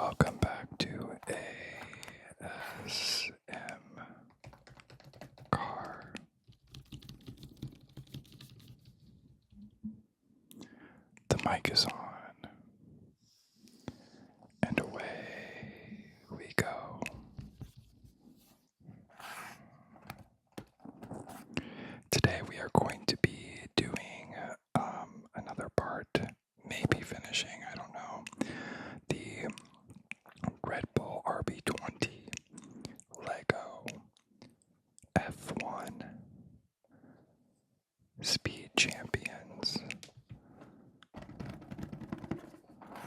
welcome back to ASMcaR. The mic is on, and away we go. Today we are going to be doing another part, maybe finishing, I don't know, the Red Bull RB20 Lego F1 Speed Champions.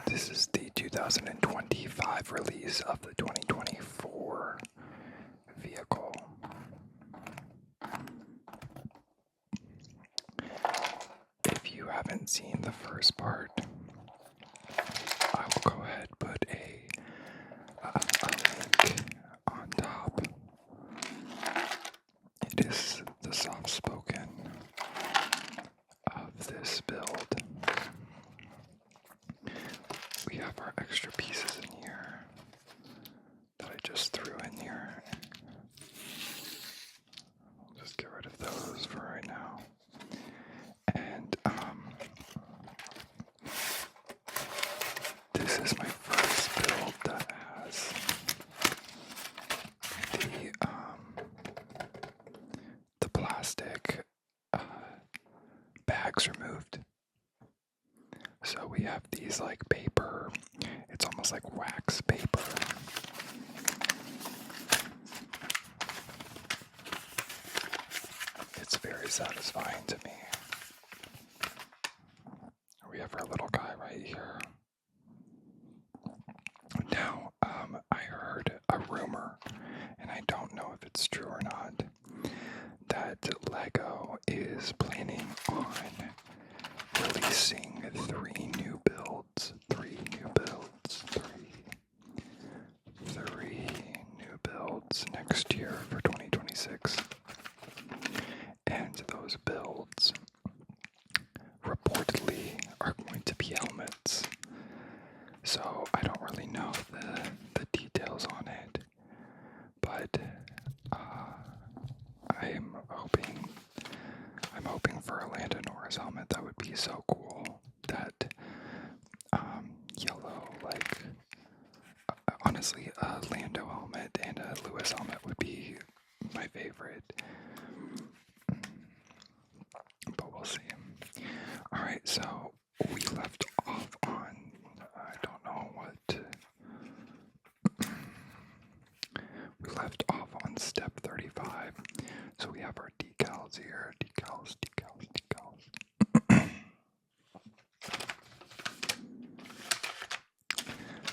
This is the 2025 release of the 2024 vehicle. If you haven't seen the first part, I will go ahead and put a link on top. It is the soft spoken of this build. We have our extra pieces in here that I just threw in here. I'll just get rid of those for right now. And this is my first build that has the plastic bags removed. So we have these like paper, it's almost like wax paper. It's very satisfying to me. We have our little guy right here. Now, I heard a rumor, and I don't know if it's true or not, that Lego is planning on releasing three new builds next year for 2026. And those builds reportedly are going to be helmets. So I don't really know the details on it, but I'm hoping for a Lando Norris helmet. That would be so cool. That yellow, like honestly, a Lando helmet and a Lewis helmet would be my favorite. But we'll see. Alright, so we left off on, I don't know what, we left off on step 35. So we have our decals here, decals.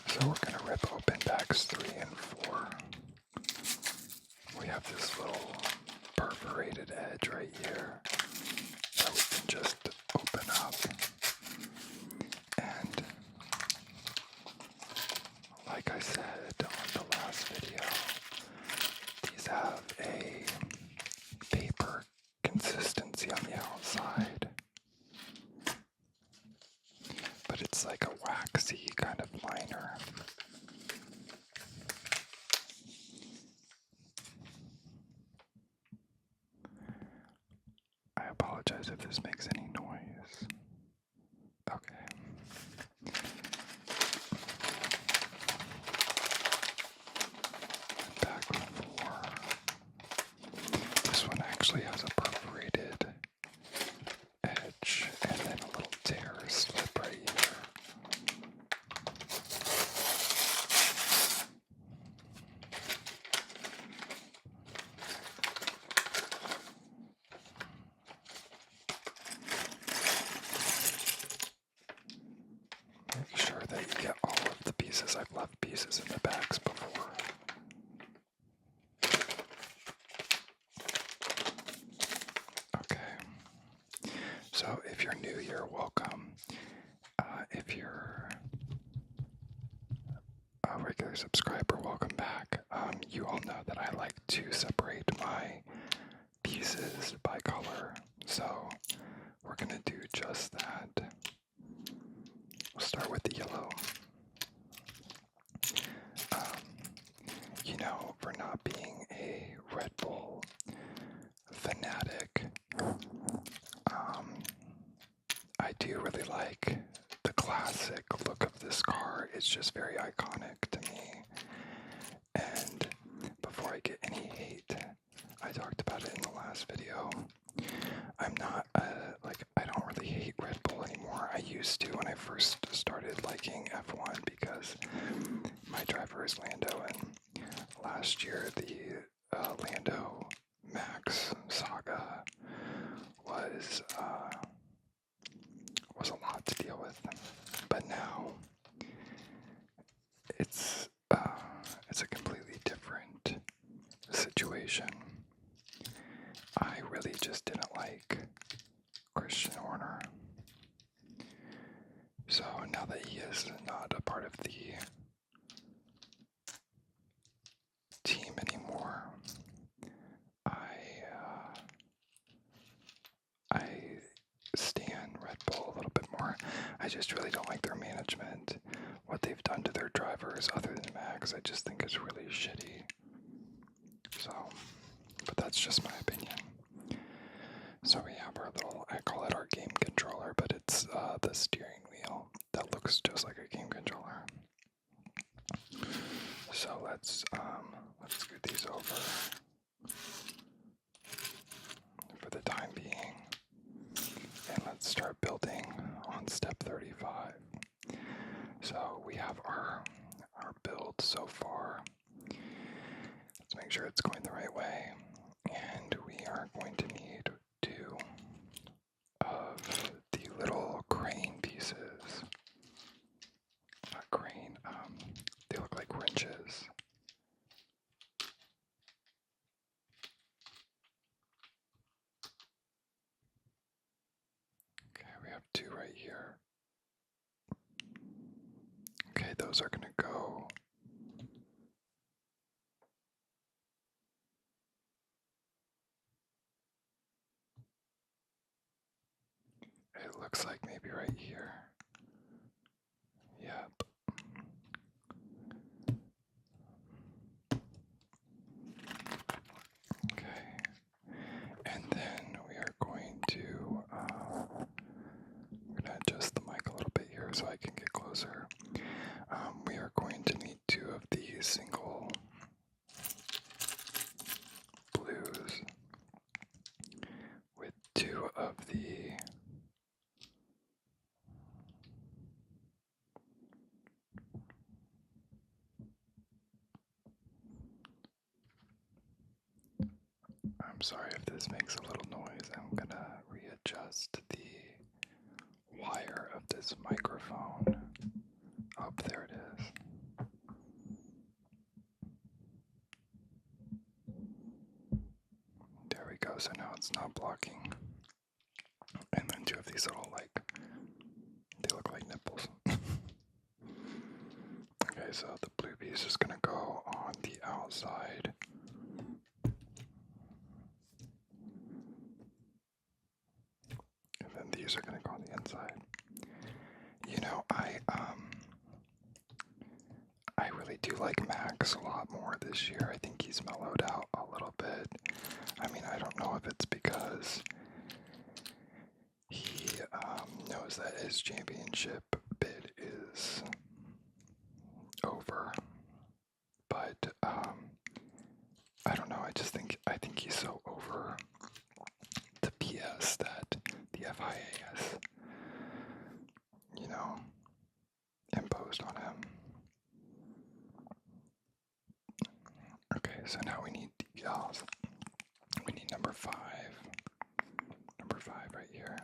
So we're going to rip open bags 3 and 4. We have this little perforated edge right here that we can just open up. And like I said on the last video, these have a paper consistency on the outside, but it's like a waxy kind of liner. I apologize if this makes any noise. Okay. Back 4. This one actually has a perforated edge and then a little tear slip right here. Make sure that you get all of the pieces. I've left pieces in the bags before. Okay. So if you're new, you're welcome. If you're a regular subscriber, welcome back. You all know that I like to separate my pieces by color. So we're gonna do just that. We'll start with the yellow. for not being a Red Bull fanatic, I do really like the classic look of this car. It's just very iconic to me. And before I get any hate, I talked about it in the last video. I'm not, I don't really hate Red Bull anymore. I used to when I first started liking F1 because my driver is Lando, and last year the Lando Max saga was a lot to deal with. But now it's a completely different situation. I really just didn't like Christian Horner. So now that he is not a part of the team anymore, I stan Red Bull a little bit more. I just really don't like their management. What they've done to their drivers, other than Max, I just think is really shitty. So, but that's just my opinion. So we have our little, I call it our game controller, but it's the steering wheel that looks just like a game controller. So let's scoot these over for the time being, and let's start building on step 35. So we have our build so far. Let's make sure it's going the right way, and we are going to need 2 of the little crane pieces. Not crane, they look like wrenches. Okay, we have 2 right here. Okay, those are gonna go. It looks like maybe right here. Yep. Okay. And then we are going to, I'm gonna adjust the mic a little bit here so I can get closer. We are going to need 2 of these single blues with 2 of the I'm sorry if this makes a little noise. I'm gonna readjust the wire of this microphone. Oh, there it is. There we go, so now it's not blocking. And then 2 of these little, they look like nipples. Okay, so the blue piece is gonna go on the outside. And then these are gonna go on the inside. You know, I really do like Max a lot more this year. I think he's mellowed out a little bit. I mean, I don't know if it's because he knows that his championship bid is over, but I don't know. I think he's so over the BS that the FIA has, imposed on him. Okay, so now we need decals. We need number 5. Number 5 right here.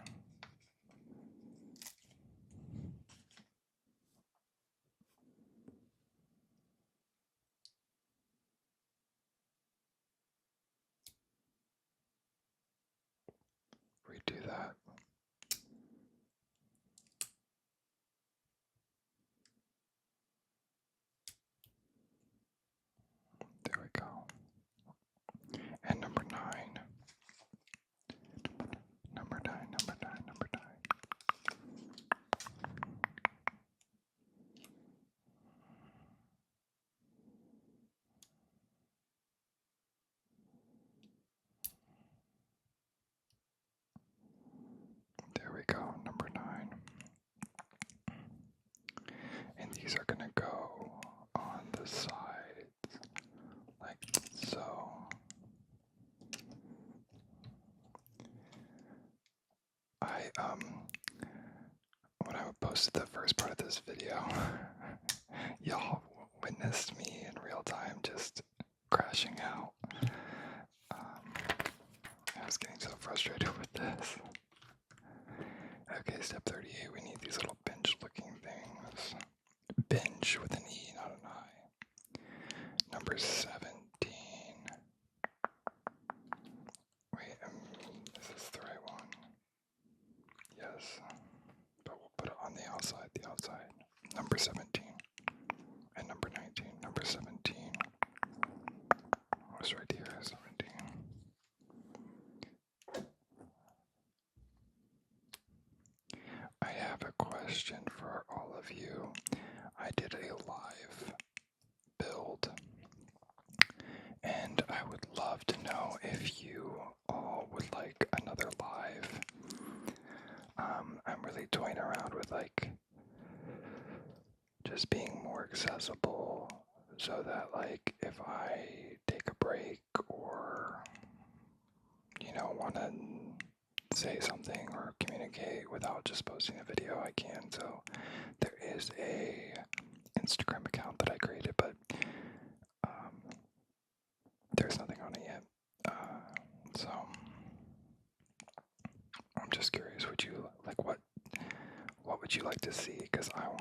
when I posted the first part of this video, y'all witnessed me in real time just crashing out. I was getting so frustrated with this. Okay, step 38, we need these little bench looking things. Bench with an E, not an I. Number 17. Wait, is this the right one? Yes, but we'll put it on the outside, Number 17 and number 19. Number 17 was right here, 17. I have a question for all of you. I did a live build, and I would love to know if you all would like another live. I'm really toying around with like just being more accessible so that like if I take a break or want to say something or communicate without just posting a video, I can. So there is a Instagram account that I created, but there's nothing on it yet. So I'm just curious, would you like what would you like to see? Because I want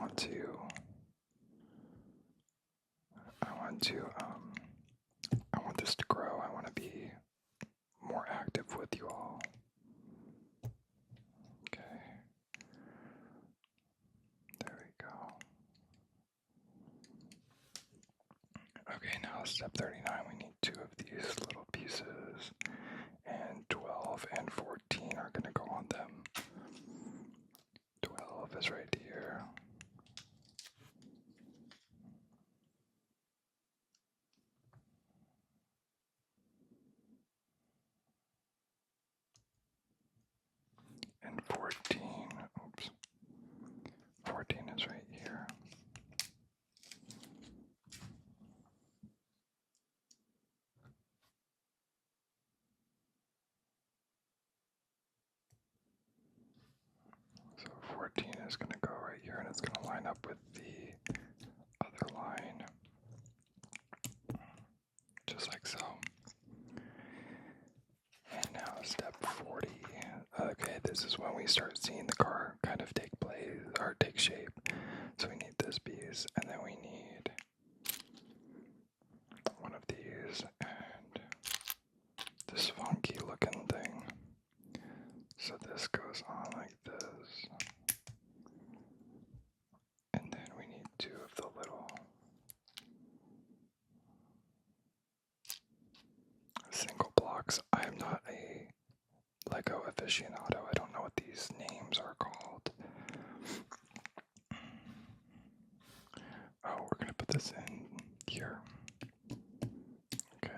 this to grow. I want to be more active with you all. Okay. There we go. Okay, now step 39, we need 2 of these little pieces, and 12 and 14 are going to go on them. 12 is right here. And 14 is right here. So 14 is going to go right here, and it's going to line up with the other line, just like so. And now step 40. Okay, this is when we start seeing the car kind of take shape. So we need this piece, and then we need one of these, and this funky looking thing. So this goes on like this. And then we need 2 of the little single blocks. I am not a Lego aficionado. I don't know what these names are called. Oh, we're gonna put this in here. Okay.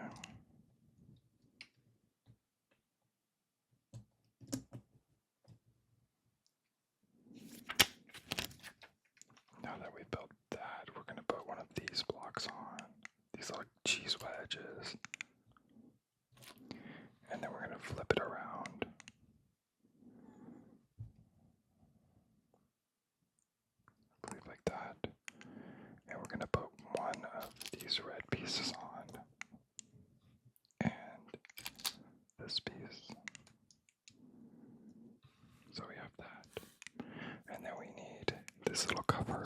Now that we built that, we're gonna put one of these blocks on. These are like cheese wedges. And then we're gonna flip it around. I believe like that. And we're gonna put one of these red pieces on. And this piece. So we have that. And then we need this little cover.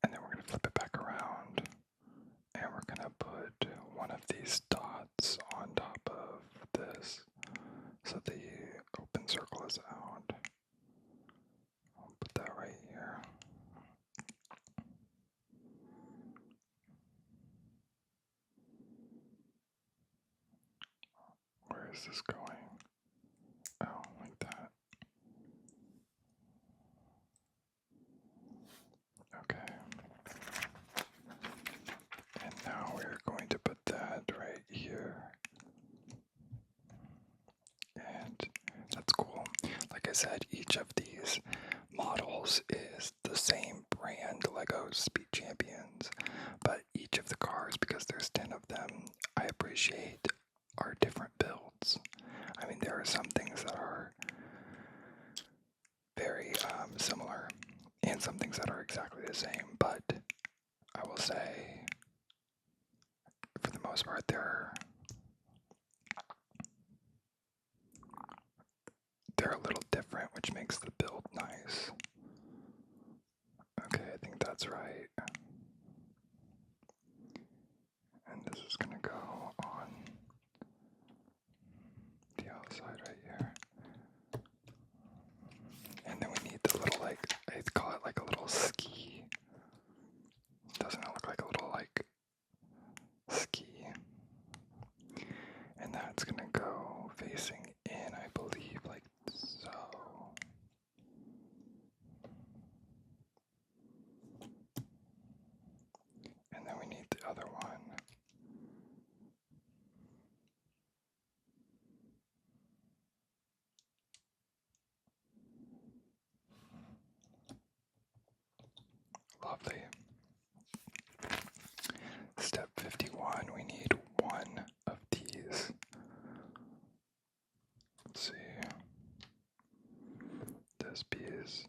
And then we're going to flip it back around. And we're going to put one of these dots on top of this. So the open circle is out. I'll put that right here. Where is this going? Oh, like that. Okay. And now we're going to put that right here. And that's cool. Like I said, each of these models is the same brand. brand Lego Speed Champions, but each of the cars, because there's 10 of them, I appreciate are different builds. I mean, there are some things that are very similar and some things that are exactly the same, but I will say, for the most part, they're a little different, which makes the build nice. Okay, I think that's right. And this is gonna go on the outside right here. And then we need the little, like, I call it like a little ski. Doesn't it look like a little, like, ski? And that's gonna go facing in, I believe, like so. And then we need the other one. Lovely. Step 51, we need one of these. Let's see. This piece.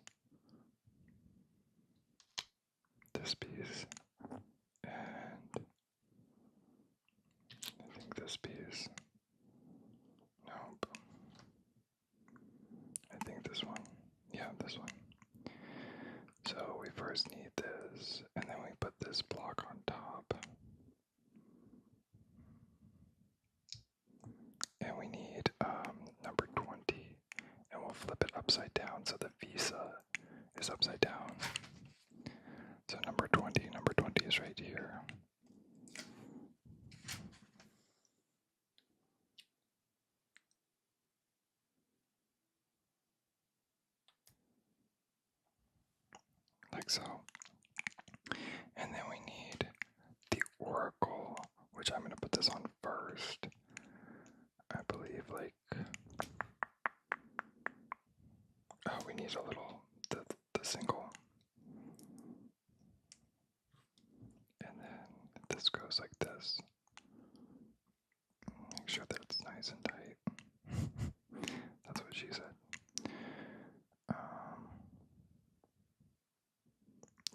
This piece. And I think this piece. Nope. I think this one. Yeah, this one. So we first need this, and then we put this block on top. And we need number 20, and we'll flip it upside down so the visa is upside down. So number 20 is right here. Like so. And then we need the oracle, which I'm going to put this on first. I believe, like, oh, we need a little, the single. And then this goes like this. Make sure that it's nice and tight. That's what she said.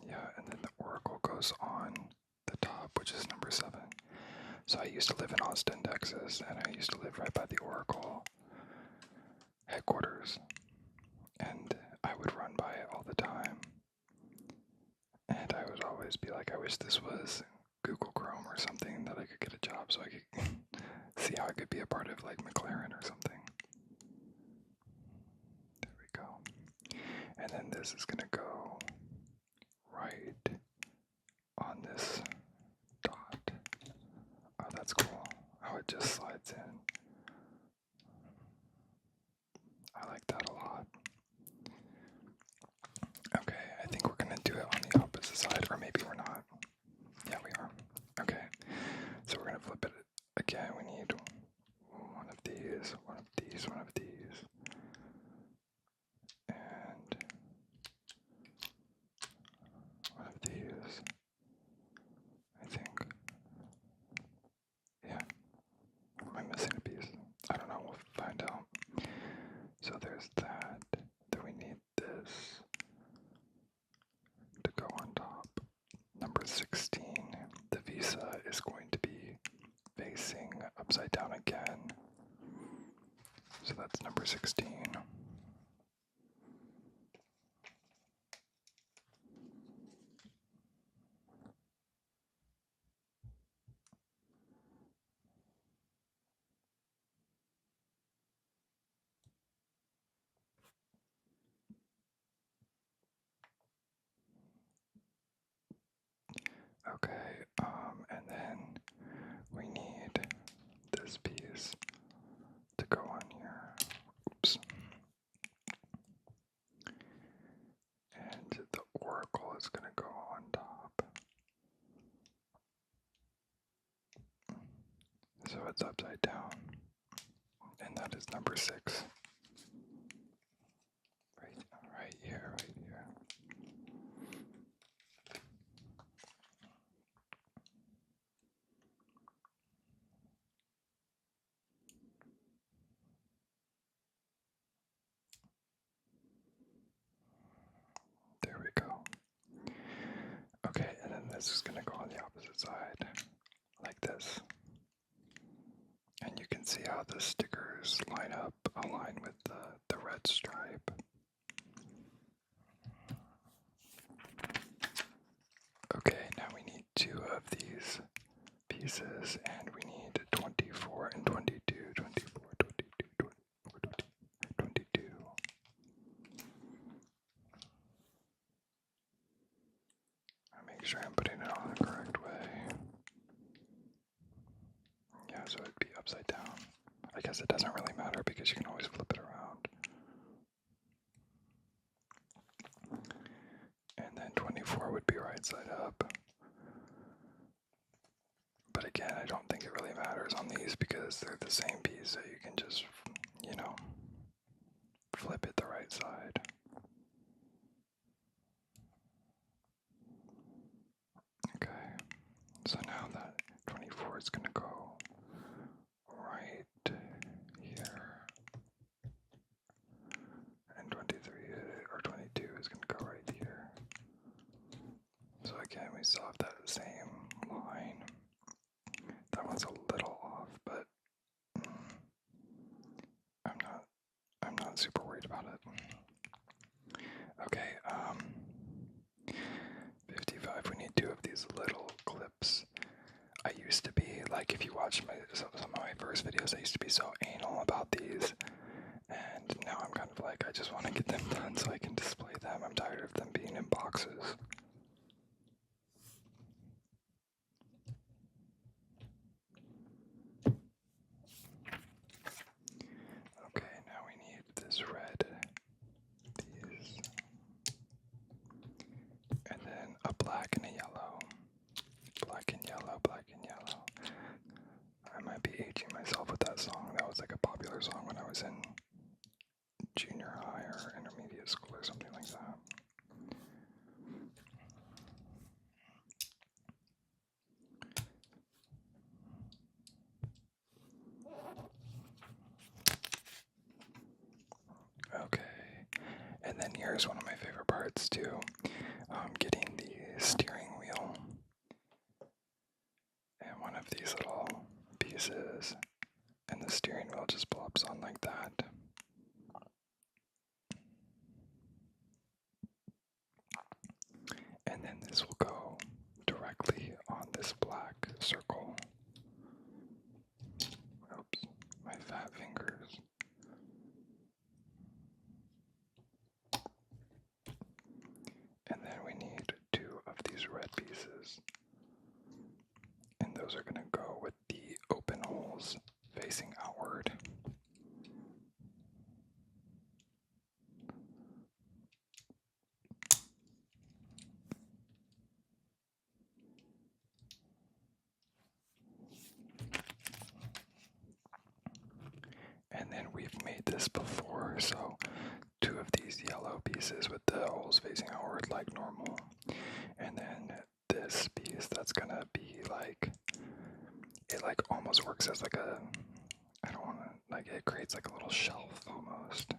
Yeah, and then the oracle goes on the top, which is number 7. So I used to live in Austin, Texas, and I used to live right by the Oracle headquarters. And I would run by it all the time. And I would always be like, I wish this was Google Chrome or something, that I could get a job so I could see how I could be a part of, like, McLaren or something. There we go. And then this is gonna go right on this dot. Oh, that's cool. How it just slides in. I like that a lot. Okay, I think we're gonna do it on the opposite side, or maybe we're not. Yeah, we are. Okay, so we're gonna flip it again. We need one of these, one of these, one of these, and one of these. I think. Yeah. Am I missing a piece? I don't know. We'll find out. So there's that. Then we need this to go on top. Number 16. The visa is going to be facing upside down again. So that's number 16. Okay, and then we need this piece to go on here. Oops. And the oracle is going to go on top. So it's upside down. And that is number 6. Right here, right here. this is going to go on the opposite side, like this. And you can see how the stickers align with the red stripe. Okay, now we need 2 of these pieces, and we need 24 and 22, 24, 22, 24, 22. I make sure I'm putting it on the correct way. Yeah, so it'd be upside down. I guess it doesn't really matter because you can always flip it around. And then 24 would be right side up. But again, I don't think it really matters on these because they're the same piece, so you can just, flip it the right side. Okay, so now that 24 is going to go right here, and 23 or 22 is going to go right here. So again, we still have that same line. That one's a little off, but I'm not super worried about it. Okay, 55, we need 2 of these little clips. I used to be, like, if you watch some of my first videos, I used to be so anal about these, and now I'm kind of like, I just want to get them done so I can display them. I'm tired of them being in boxes. Okay, now we need this red, these, and then a black and a yellow. Black and yellow, black and yellow. I might be aging myself with that song. That was like a popular song when I was in junior high or intermediate school or something like that. Okay, and then here's one of my favorite parts too, getting the steering wheel and one of these little pieces, and the steering wheel just plops on like that. And then this will go directly on this black circle. Oops, my fat fingers. And then we need 2 of these red pieces. And those are going to go with the open holes facing outward. And then we've made this before, so 2 of these yellow pieces with the holes facing outward like normal. And then this piece that's gonna be like, it like almost works as like a, I don't wanna, like it creates like a little shelf almost.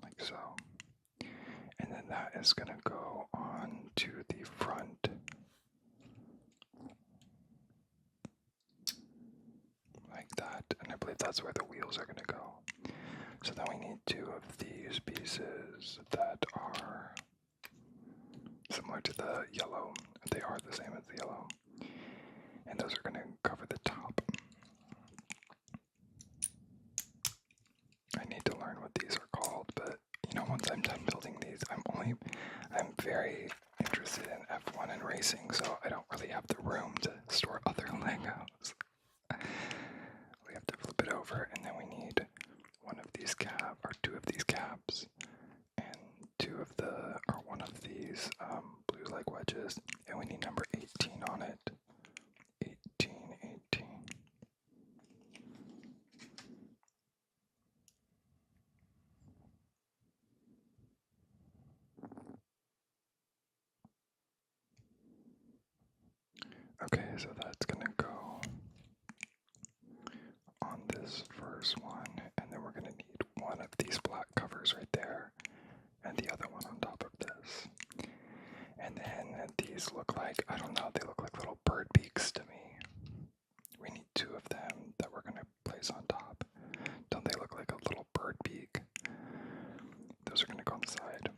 Like so. And then that is gonna go on to the front. Like that, and I believe that's where the wheels are going to go. So then we need 2 of these pieces that are similar to the yellow. They are the same as the yellow. And those are going to cover the top. I need to learn what these are called, but once I'm done building these, I'm very interested in F1 and racing, so I don't really have the room to store other Legos. We have to flip it over, and then we need 1 of these or 2 of these caps, and 1 of these blue leg wedges, and we need number 18 on it. 18. Okay, so that's gonna go on this first one, and then we're gonna need 1 of these black covers right there, and the other one on top of this. And then these look like? I don't know, they look like little bird beaks to me. We need 2 of them that we're going to place on top. Don't they look like a little bird beak? Those are going to go on the side.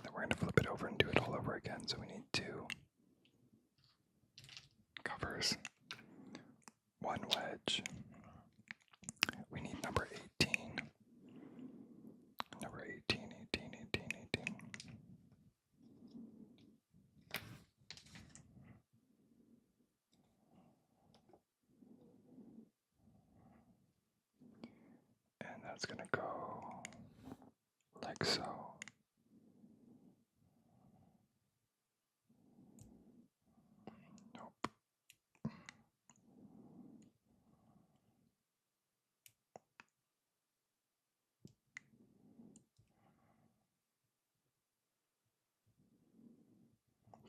Then we're going to flip it over and do it all over again. So we need 2 covers, 1 wedge. We need number 18. Number 18, 18, 18, 18. And that's going to go like so. Nope.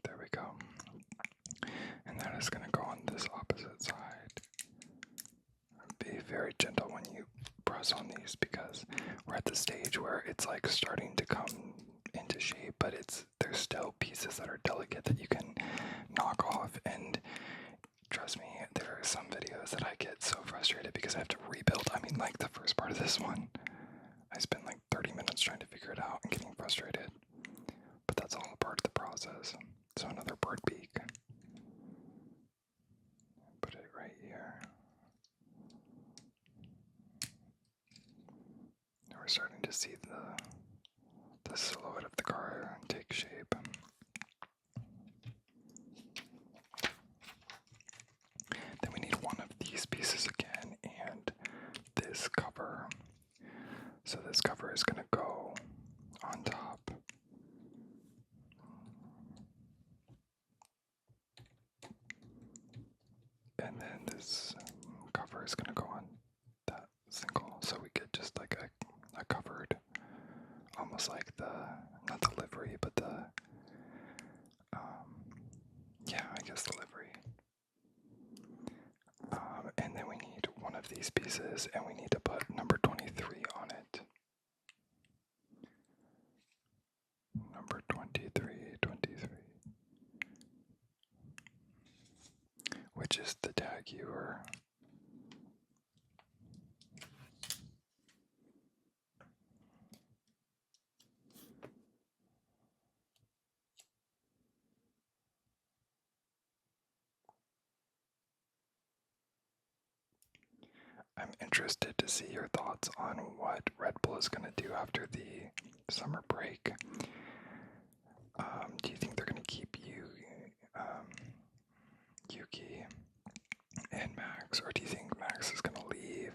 There we go. And that is going to go on this opposite side. Be very gentle when you press on these because we're at the stage where it's like starting to come into shape, but there's still pieces that are delicate that you can knock off. And trust me, there are some videos that I get so frustrated because I have to rebuild. I mean, like the first part of this one, I spent like 30 minutes trying to figure it out and getting frustrated, but that's all part of the process. So another bird beak. Put it right here. Now we're starting to see the silhouette of the car take shape. Then we need 1 of these pieces again and this cover. So this cover is going to go on top. And then this cover is going to go on that single. So we get just like a covered, almost like not the livery, but yeah, I guess the livery. And then we need 1 of these pieces and we need to put number 23 on it. Number 23, 23. Which is the tag you were. I'm interested to see your thoughts on what Red Bull is going to do after the summer break. Do you think they're going to keep Yuki and Max, or do you think Max is going to leave?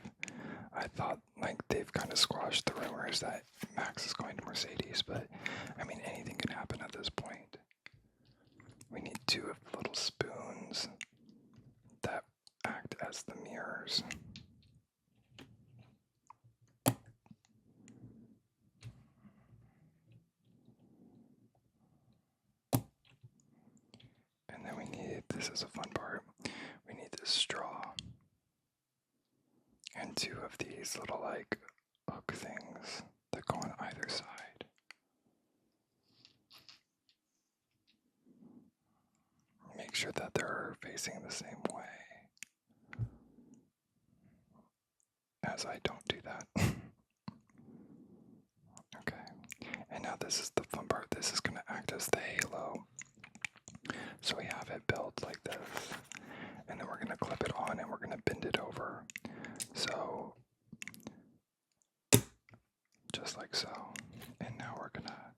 I thought like they've kind of squashed the rumors that Max is going to Mercedes, but I mean anything can happen at this point. We need 2 of the little spoons that act as the mirrors. And then we need, this is a fun part, we need this straw. And 2 of these little like hook things that go on either side. Make sure that they're facing the same way, as I don't do that. Okay, and now this is the fun part. This is going to act as the halo. So we have it built like this, and then we're going to clip it on and we're going to bend it over. So, just like so. And now we're going to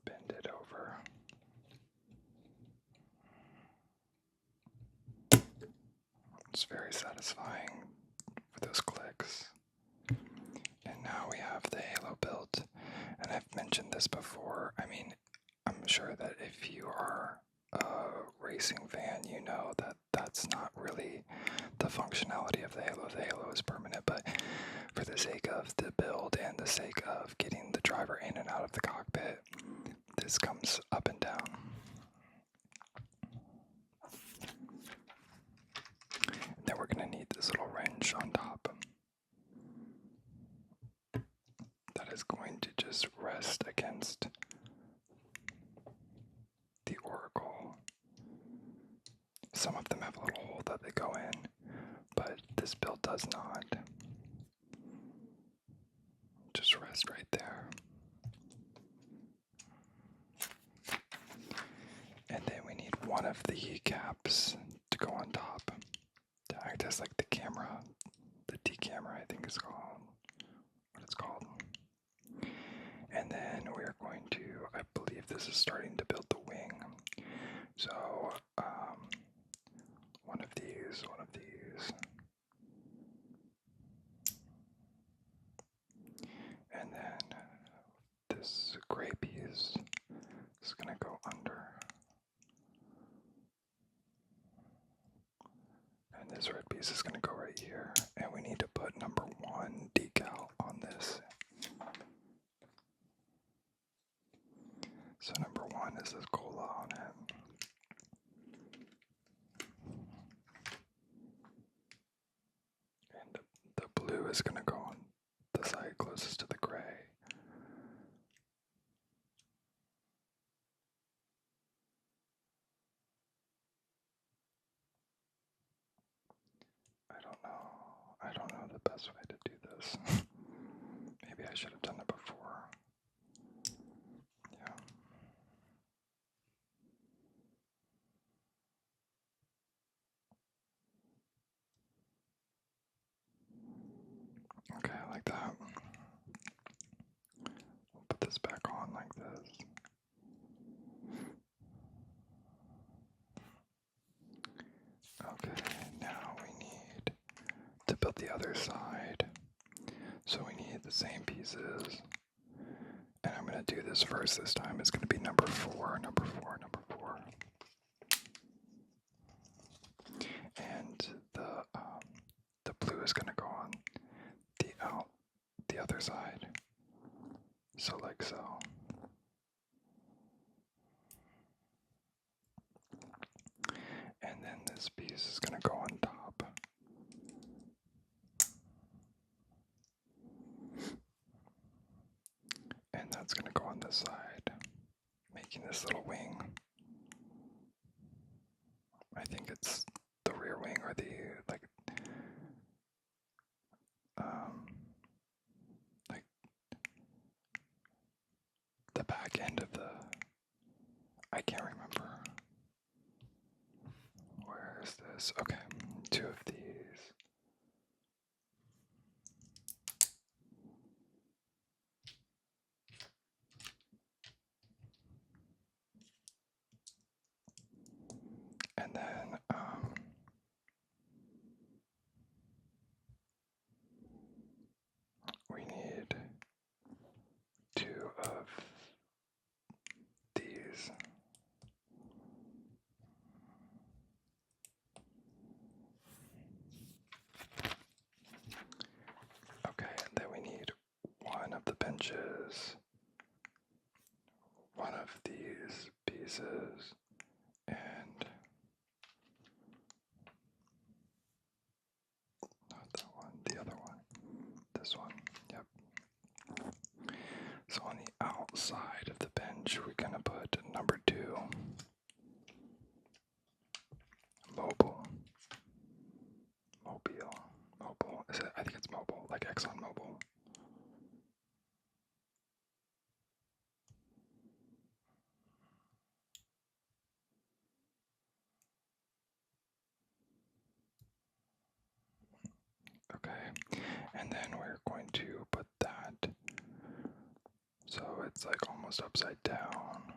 bend it over. It's very satisfying for those clicks. And now we have the halo built. And I've mentioned this before. I mean, I'm sure that if you are a racing fan, you know that that's not really the functionality of the halo. The halo is permanent, but for the sake of the build and the sake of getting the driver in and out of the cockpit, this comes up and down. Then we're going to need this little wrench on top. That is going to just rest against the Oracle. Some of them have a little hole that they go in, but this build does not. Just rest right there. And then we need one of the caps to go on top to act as like the camera. The D camera, I think is called what it's called. And then we're going to, I believe this is starting to build the wing. So one of these. And then this gray piece is gonna go under. And this red piece is gonna go right here. And we need to put number 1 decal on this. So number 1 is this cola on it. And the blue is gonna go on the side closest to the gray. I don't know the best way to do this. Maybe I should have done it before. Yeah. Okay, I like that. We'll put this back on like this. Okay, now we need to build the other side. So we need the same pieces. And I'm going to do this first this time. It's going to be number 4. And the blue is going to go on the other side. So like so. And then this piece is going to go on top. And that's going to go on this side, making this little wing. I think it's the rear wing or the, like the back end of the, I can't remember. Where is this? Okay, 2 of these. And then we need 2 of these. Okay, and then we need 1 of the benches, 1 of these pieces, and not that one, the other one, this one, yep. So on the outside of the bench, we're gonna put number 2, mobile, is it? I think it's mobile, like Exxon Mobil. Okay, and then we're going to put that so it's like almost upside down.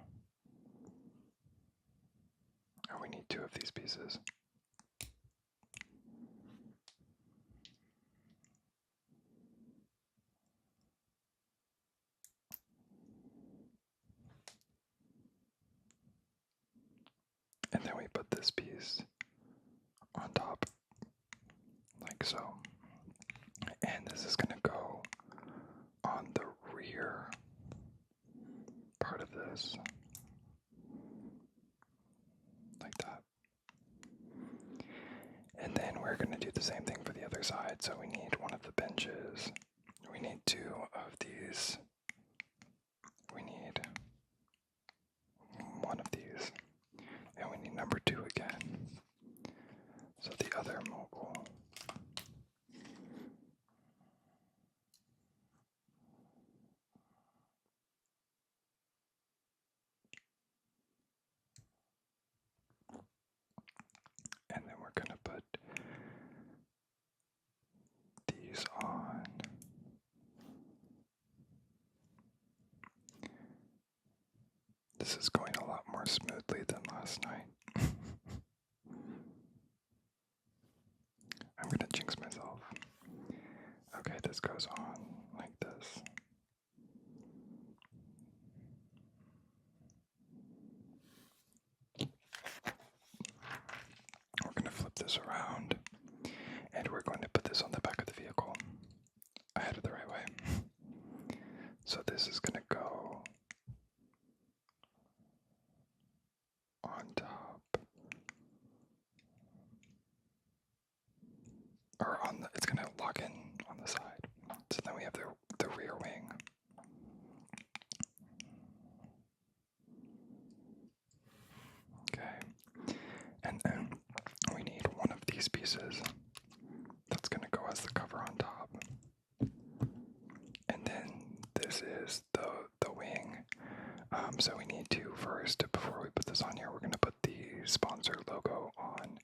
And we need 2 of these pieces. And then we put this piece on top, like so. And this is gonna go on the rear part of this, like that. And then we're gonna do the same thing for the other side. So we need 1 of the benches. We need 2 of these this is going a lot more smoothly than last night. I'm gonna jinx myself. Okay, this goes on like this. We're gonna flip this around, and we're going to put this on the back of the vehicle. I had it the right way. So this is gonna go on top, or on the, it's gonna lock in on the side. So then we have the rear wing. Okay, and then we need one of these pieces that's gonna go as the cover on top. And then this is the wing. So we need to first, before we put this on here, we're gonna put the sponsor logo on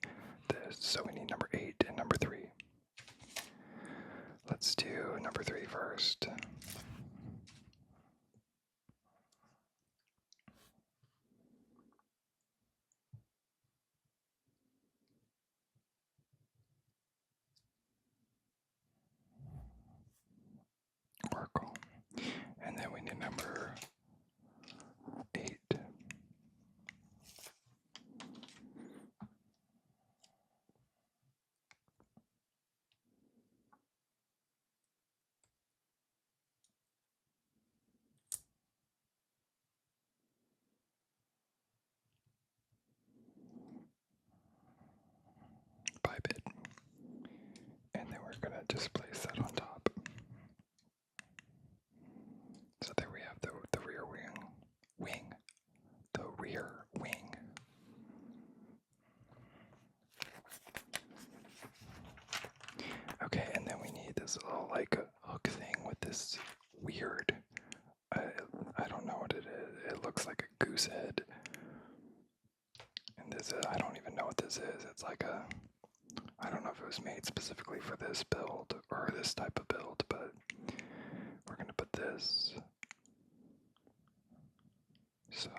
this. So we need number 8 and number 3. Let's do number 3 first. Oracle. And then we need number 8. Pipe it. And then we're gonna just place that on top. So there we have the rear wing. The rear wing. Okay, and then we need this little like hook thing with this weird, I don't know what it is. It looks like a goose head. And this is, I don't even know what this is. It's like a, I don't know if it was made specifically for this build or this type of build, but we're gonna put this. So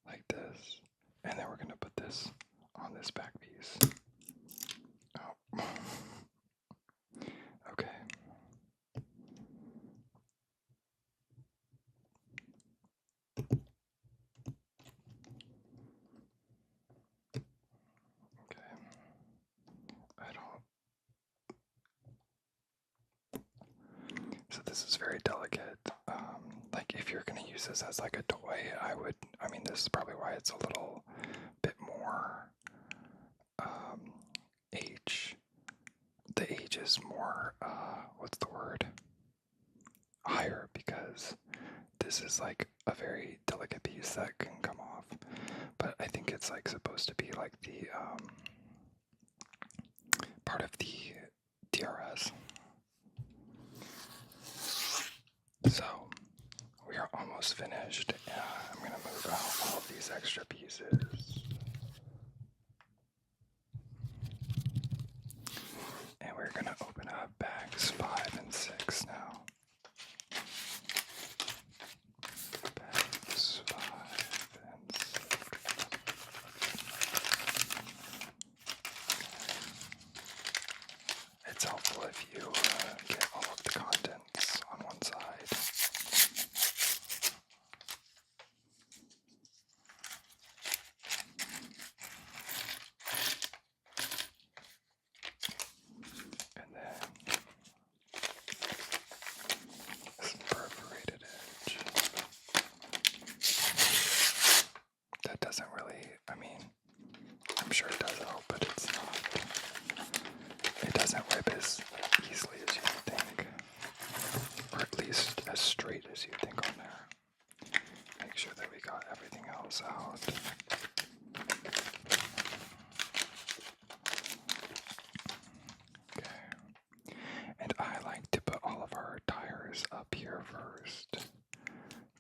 like this, and then we're gonna put this on this back piece. Oh. Okay. Okay. I don't. So this is very delicate. Like if you're gonna use this as like a toy, I mean, this is probably why it's a little bit more age. The age is more, what's the word? Higher, because this is like a very delicate piece that can come off. But I think it's like supposed to be like the part of the DRS. So we are almost finished. I'm gonna move out all of these extra pieces. And we're gonna open up bags 5 and 6 now. Bags 5 and 6. It's helpful if you get all of the contents on one side. And then some perforated edge. That doesn't really, I mean, I'm sure it does help, but it's not. It doesn't rip as easily as you would think, or at least as straight as you think on there. Make sure that we got everything else out. Okay. And I like to put all of our tires up here first,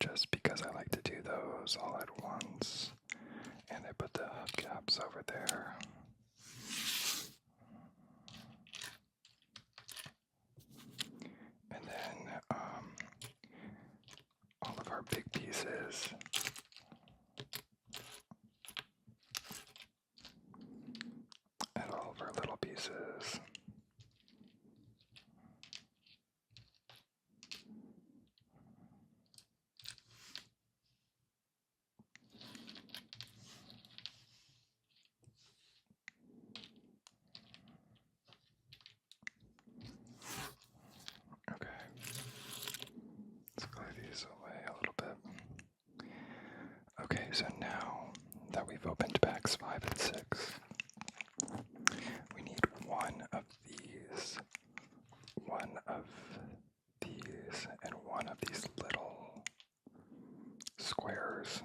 just because I like to do those all at once. And I put the hubcaps over there. And then all of our big pieces. And all of our little pieces. Okay. Let's clear these away a little bit. Okay, so now that we've opened packs 5 and 6, we need one of these, and one of these little squares.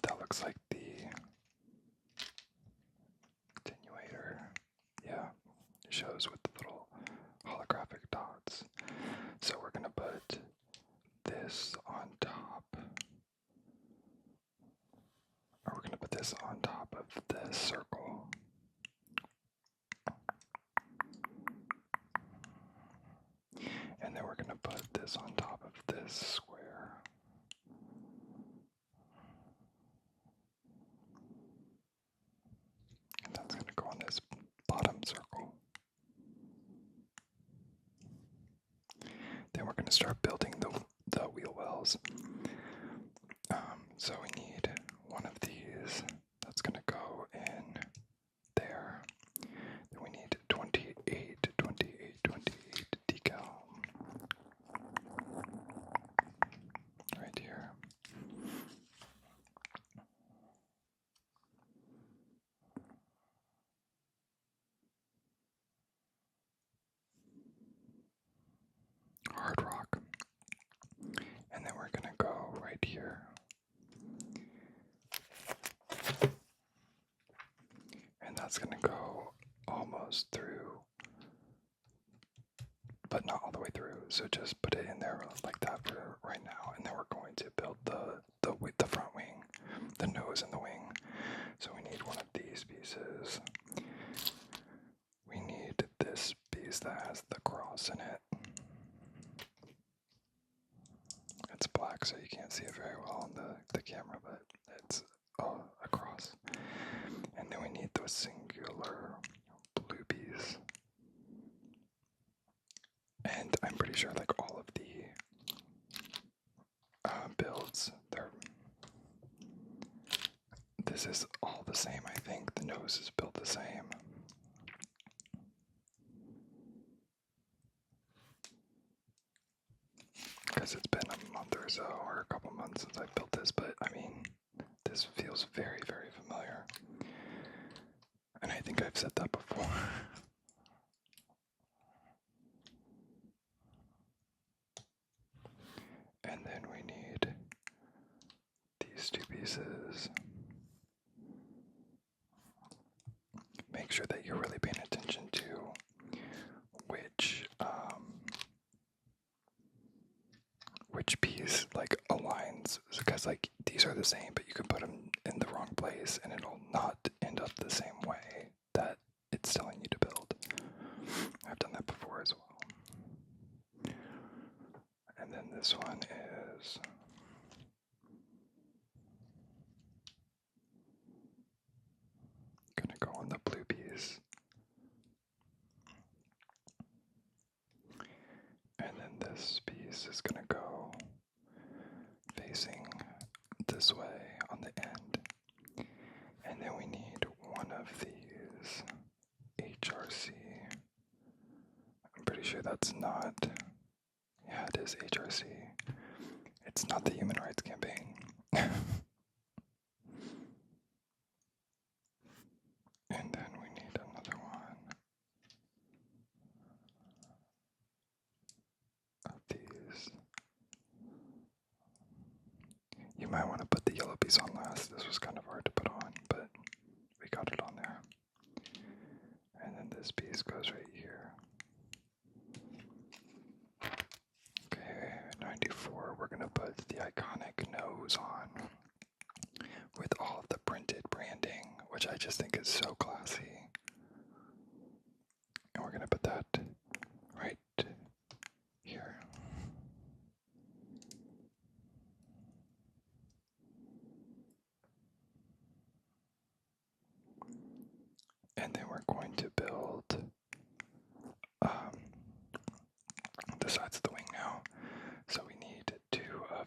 That looks like the attenuator. Yeah, it shows with the little holographic dots. So we're going to put this on top. Or we're going to put this on top of this circle. And then we're going to put this on top of this square. And that's going to go on this bottom circle. Then we're going to start building the wheel wells. So we need one of these that's going to go in there. Then we need 28 decal right here. Hard rock. And then we're going to go right here. And that's going to go almost through, but not all the way through. So just put it in there like that for right now. And then we're going to build the front wing, the nose and the wing. So we need one of these pieces. We need this piece that has the cross in it. It's black, so you can't see it very well on the camera, but it's a cross. And then we need those singular blue piece. And I'm pretty sure like all of the builds, this is all the same. I think the nose is built the same. Because it's been a month or so, or a couple months since I built this, but I mean, this feels very, very familiar. And I think I've said that before. And then we need these two pieces. Make sure that you're really paying attention to which piece like aligns, because like these are the same, but you can put them in the wrong place and it'll not end up the same way that it's telling you to build. I've done that before as well. And then this one is gonna go on the blue piece. And then this piece is gonna go facing this way on the end. And then we need one of these HRC. I'm pretty sure that's not, yeah, it is HRC. It's not the Human Rights Campaign. And then we need another one of these. You might want to put the yellow piece on last. This was kind of hard to put on, but we got it on there. And then this piece goes right here. we're going to put the iconic nose on with all of the printed branding, which I just think is so classy. And we're going to put that right here. And then we're going to build the sides of the wing now. So we need two of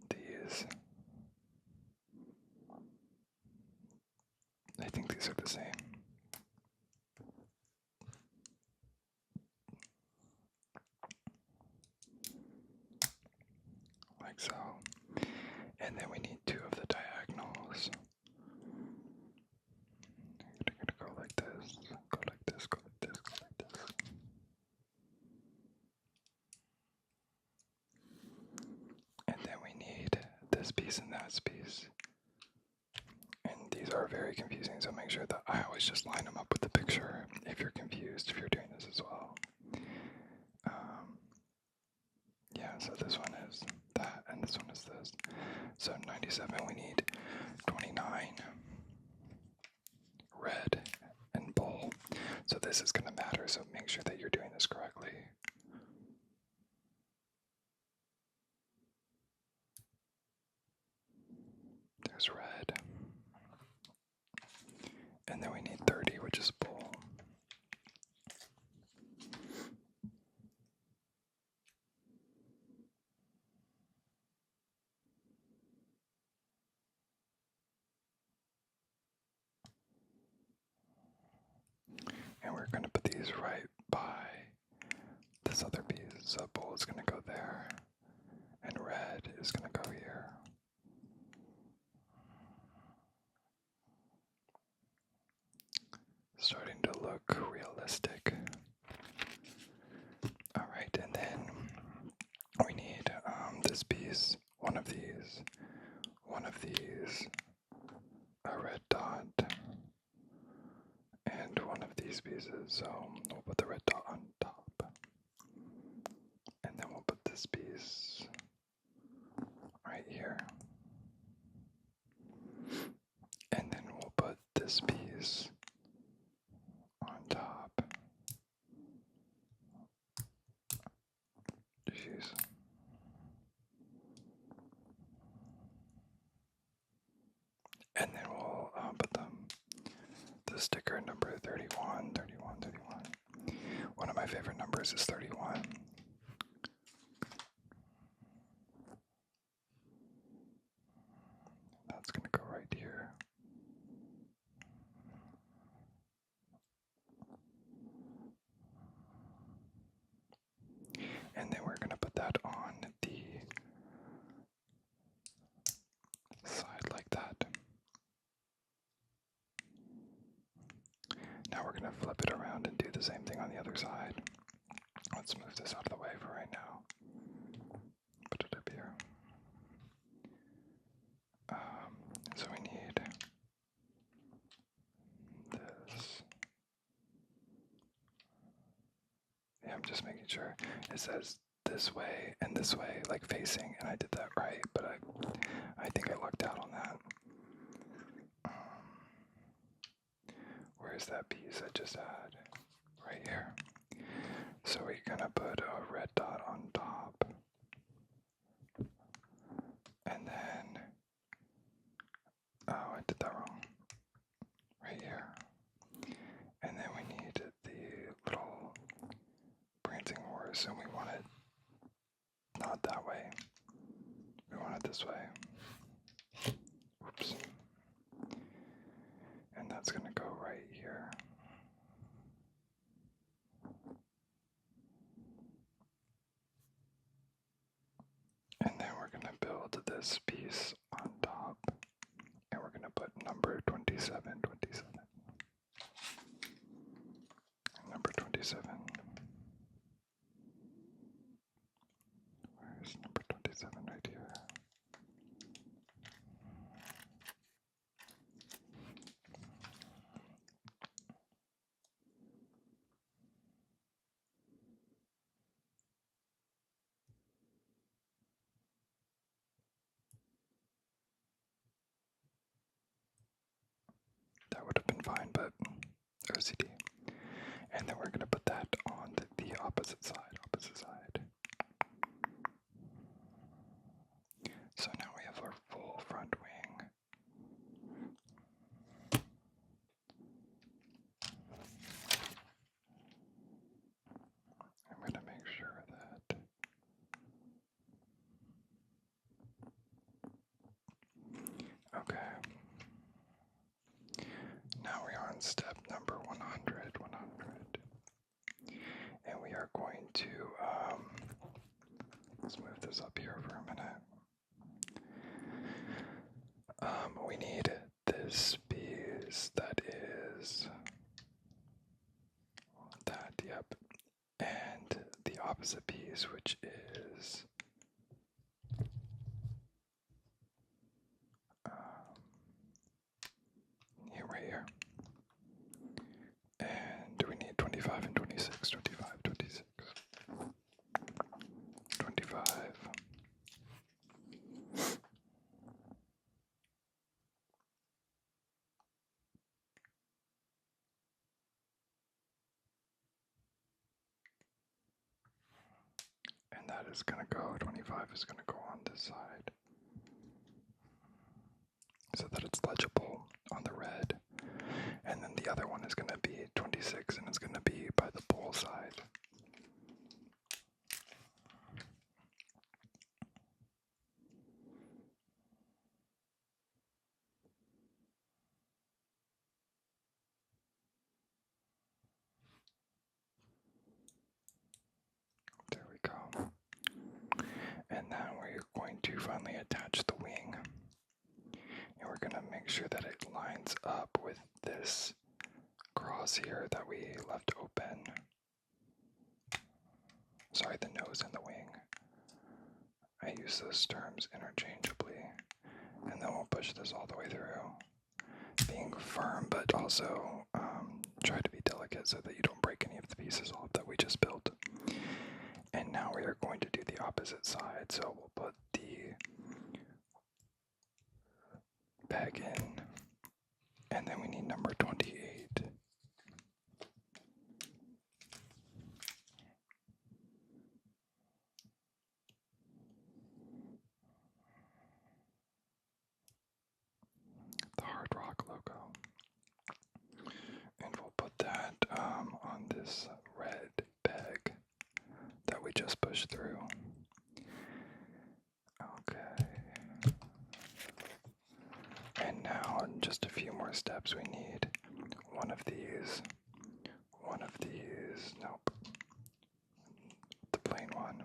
these. I think these are the same. Like so. And then we need two of the diagonals. You're gonna go like this, go like this, go like this, go like this. And then we need this piece and that piece. And these are very confusing, so make sure that I always just line them up with the picture if you're confused, if you're doing this as well. Yeah, so this one is that, and this one is this. So 97, we need 29, red, and bull. So this is going to matter, so make sure that you're doing this correctly. There's red. And then we need 30, which is bull. And we're going to put these right by this other piece. So bull is going to go there, and red is going to go here. Starting to look realistic. Alright, and then we need this piece, one of these, a red dot, and one of these pieces. So we'll put the red dot on top, and then we'll put this piece right here, and then we'll put this piece on top. Jeez. And then we'll put the sticker number 31, 31, 31. One of my favorite numbers is 31. That's going to go right here. And then we're going to put that on the side like that. Now we're going to flip it around and do the same thing on the other side. Let's move this out of the way for right now. Put it up here. So we need this. Yeah, I'm just making sure it says this way and this way, like facing, and I did that right, but I think I lucked out on that. Where's that piece I just had? Right here. So we're gonna put a red dot on top, and then, oh, I did that wrong. Right here. And then we need the little prancing horse, and we want it not that way. We want it this way. Oops. And that's gonna go right here. And then we're gonna build this piece on top, and we're gonna put number 27, 27. Number 27. Where's number 27? Right here. fine, but OCD. And then we're going to put that on the opposite side. So now we have our full front wing. I'm going to make sure that okay. Now we are on step number 100. And we are going to, let's move this up here for a minute. We need this piece that is that, yep. And the opposite piece, which is right here. And we need 25 and 26, 25, 26, 25. And that is going to go, 25 is going to go on this side so that it's legible on the red. And then the other one is going to be 26 and it's going to be by the pole side. There we go. And now we're going to finally attach the wing. And we're going to make sure that it lines up with this cross here that we left open. Sorry, the nose and the wing. I use those terms interchangeably. And then we'll push this all the way through. Being firm, but also try to be delicate so that you don't break any of the pieces off that we just built. And now we are going to do the opposite side. So we'll put the peg in, and then we need number 28. The Hard Rock logo. And we'll put that on this red peg that we just pushed through. Okay. And now, in just a few more steps, we need one of these, nope, the plain one,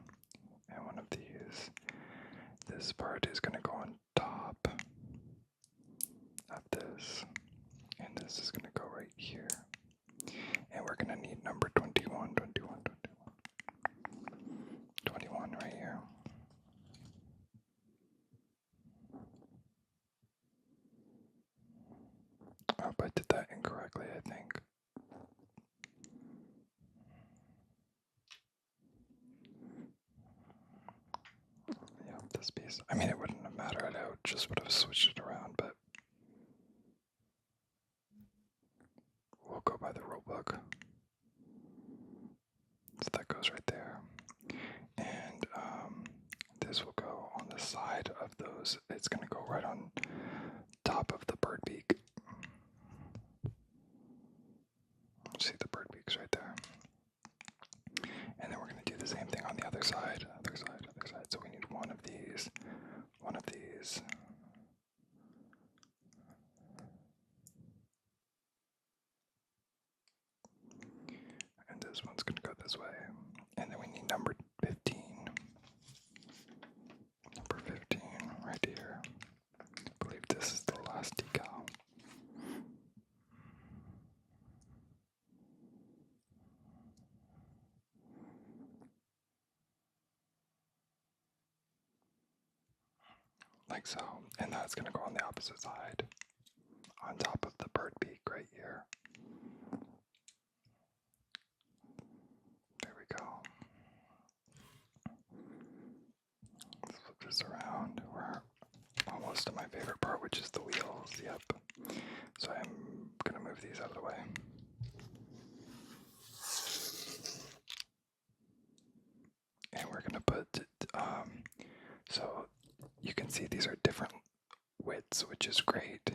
and one of these. This part is going to go on top of this, and this is going to go right here. And we're going to need number 21 right here. Oh, I did that incorrectly, I think. Yeah, this piece. I mean, it wouldn't have mattered. I just would have switched it around, but we'll go by the rule book. So that goes right there. And this will go on the side of those. It's going to go right on top of the bird beak. See the bird beaks right there. And then we're going to do the same thing on the other side, other side. So we need one of these. And this one's going to go this way. And then we need number 15. Number 15 right here. I believe this is the last decal. Like so. And that's going to go on the opposite side. On top of the bird beak right here. There we go. Let's flip this around. We're almost to my favorite part, which is the wheels. Yep. So I'm going to move move these out of the way. And we're gonna put, so you can see these are different widths, which is great.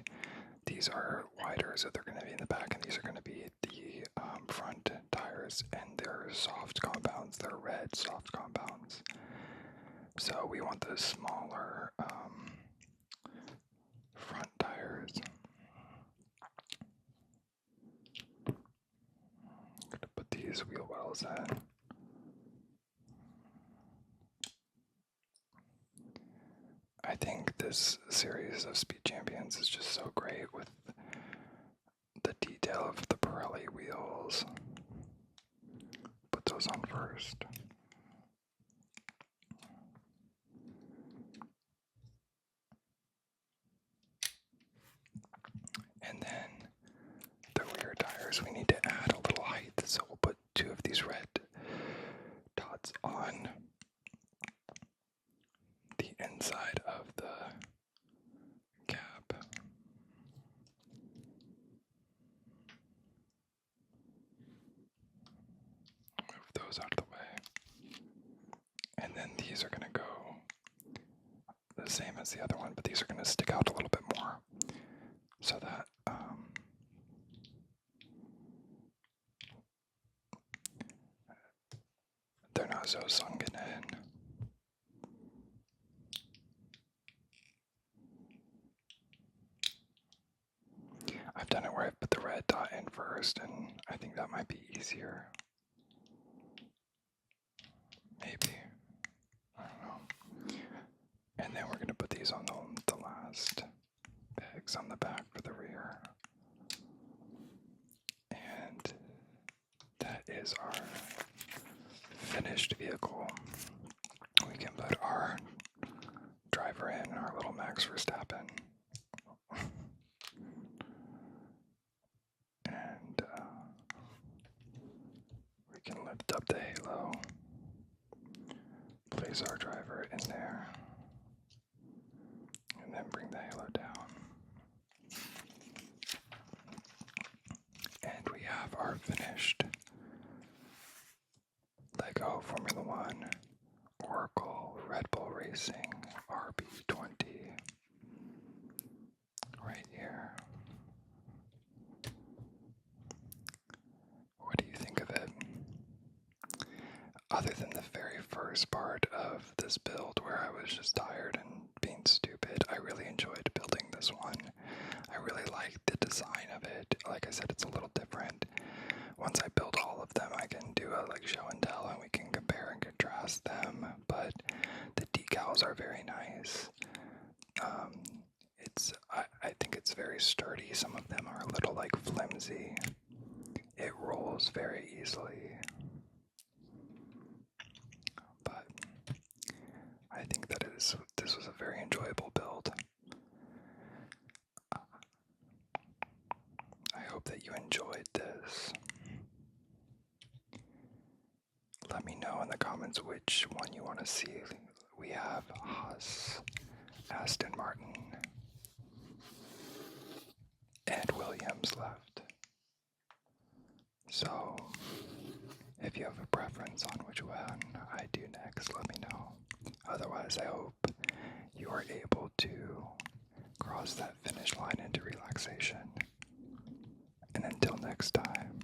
These are wider, so they're gonna be in the back, and these are gonna be the front tires, and they're soft compounds. They're red soft compounds. So we want the smaller front tires. I'm gonna put these wheel wells in. I think this series of Speed Champions is just so great with the detail of the Pirelli wheels. Put those on first. And then the rear tires, we need to add a little height, so we'll put 2 of these red dots on the inside of the cap. Move those out of the way. And then these are going to go the same as the other one, but these are going to stick out a little bit more so that they're not so sunken in. I've done it where I put the red dot in first, and I think that might be easier. Maybe. I don't know. And then we're going to put these on the last pegs on the back for the rear. And that is our finished vehicle. We can put our driver in, our little Max Verstappen. And we can lift up the halo. Place our driver in there. And then bring the halo down. And we have our finished Lego Formula One Oracle Red Bull Racing RB20 right here. What do you think of it? Other than the very first part of this build where I was just tired and being stupid, I really enjoyed building this one. I really like the design of it. Like I said, it's a little different. Once I build all of them, I can do a show and tell, and we can compare and contrast them. But the decals are very nice. I think it's very sturdy. Some of them are a little flimsy. It rolls very easily. But I think that this was a very enjoyable build. I hope that you enjoyed this. Let me know in the comments which one you want to see. We have Haas, Aston Martin, and Williams left. So, if you have a preference on which one I do next, let me know. Otherwise, I hope you are able to cross that finish line into relaxation. And until next time,